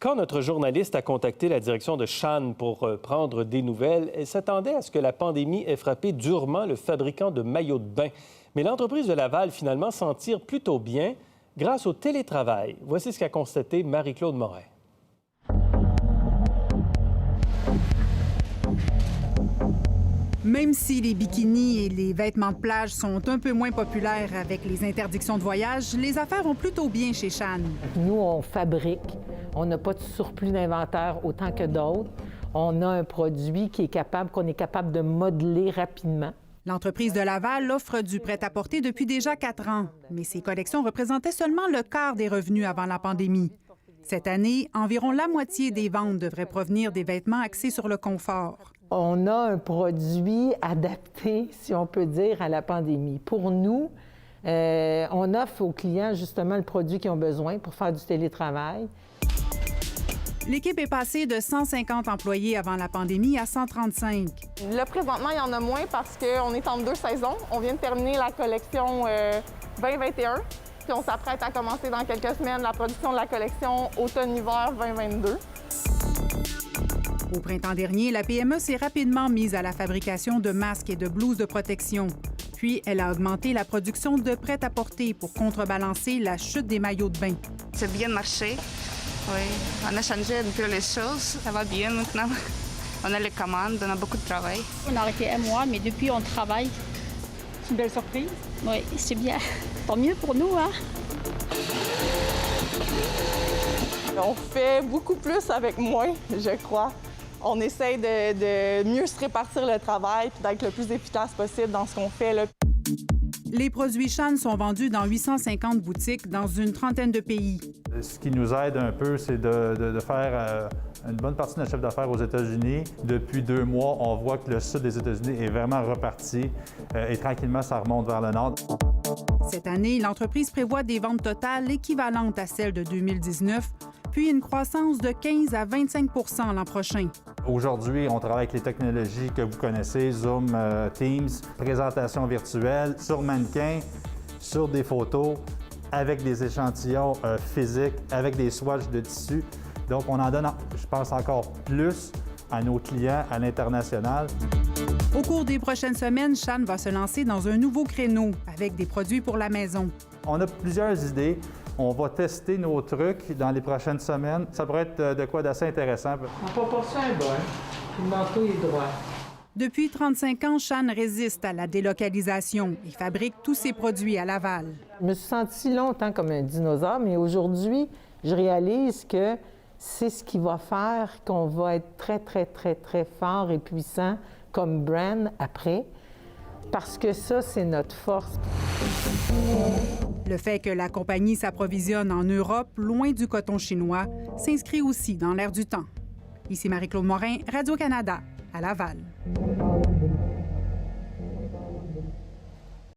Quand notre journaliste a contacté la direction de Shan pour prendre des nouvelles, elle s'attendait à ce que la pandémie ait frappé durement le fabricant de maillots de bain. Mais l'entreprise de Laval, finalement, s'en tire plutôt bien grâce au télétravail. Voici ce qu'a constaté Marie-Claude Morin. Même si les bikinis et les vêtements de plage sont un peu moins populaires avec les interdictions de voyage, les affaires vont plutôt bien chez Shan. Nous, on fabrique. On n'a pas de surplus d'inventaire autant que d'autres. On a un produit qu'on est capable de modeler rapidement. L'entreprise de Laval offre du prêt-à-porter depuis déjà 4 ans, mais ses collections représentaient seulement le quart des revenus avant la pandémie. Cette année, environ la moitié des ventes devraient provenir des vêtements axés sur le confort. On a un produit adapté, si on peut dire, à la pandémie. Pour nous, on offre aux clients justement le produit qu'ils ont besoin pour faire du télétravail. L'équipe est passée de 150 employés avant la pandémie à 135. Là, présentement, il y en a moins parce qu'on est entre 2 saisons. On vient de terminer la collection 2021, puis on s'apprête à commencer dans quelques semaines la production de la collection automne-hiver 2022. Au printemps dernier, la PME s'est rapidement mise à la fabrication de masques et de blouses de protection. Puis, elle a augmenté la production de prêt-à-porter pour contrebalancer la chute des maillots de bain. C'est bien marché. Oui, on a changé un peu les choses. Ça va bien maintenant. On a les commandes, on a beaucoup de travail. On a arrêté un mois, mais depuis, on travaille. C'est une belle surprise. Oui, c'est bien. Tant mieux pour nous, hein? On fait beaucoup plus avec moins, je crois. On essaye de mieux se répartir le travail et d'être le plus efficace possible dans ce qu'on fait, là. Les produits Shan sont vendus dans 850 boutiques dans une trentaine de pays. Ce qui nous aide un peu, c'est de faire une bonne partie de notre chiffre d'affaires aux États-Unis. Depuis 2 mois, on voit que le sud des États-Unis est vraiment reparti et tranquillement, ça remonte vers le nord. Cette année, l'entreprise prévoit des ventes totales équivalentes à celles de 2019, puis une croissance de 15 à 25 % l'an prochain. Aujourd'hui, on travaille avec les technologies que vous connaissez, Zoom, Teams, présentation virtuelle, sur mannequin, sur des photos, avec des échantillons physiques, avec des swatchs de tissu. Donc, on en donne, je pense, encore plus à nos clients à l'international. Au cours des prochaines semaines, Shan va se lancer dans un nouveau créneau avec des produits pour la maison. On a plusieurs idées. On va tester nos trucs dans les prochaines semaines. Ça pourrait être de quoi d'assez intéressant. En proportion est bonne, puis le manteau est droit. Depuis 35 ans, Shan résiste à la délocalisation et fabrique tous ses produits à Laval. Je me suis sentie longtemps comme un dinosaure, mais aujourd'hui, je réalise que c'est ce qui va faire qu'on va être très, très, très, très fort et puissant comme brand après, parce que ça, c'est notre force. Le fait que la compagnie s'approvisionne en Europe, loin du coton chinois, s'inscrit aussi dans l'air du temps. Ici Marie-Claude Morin, Radio-Canada, à Laval.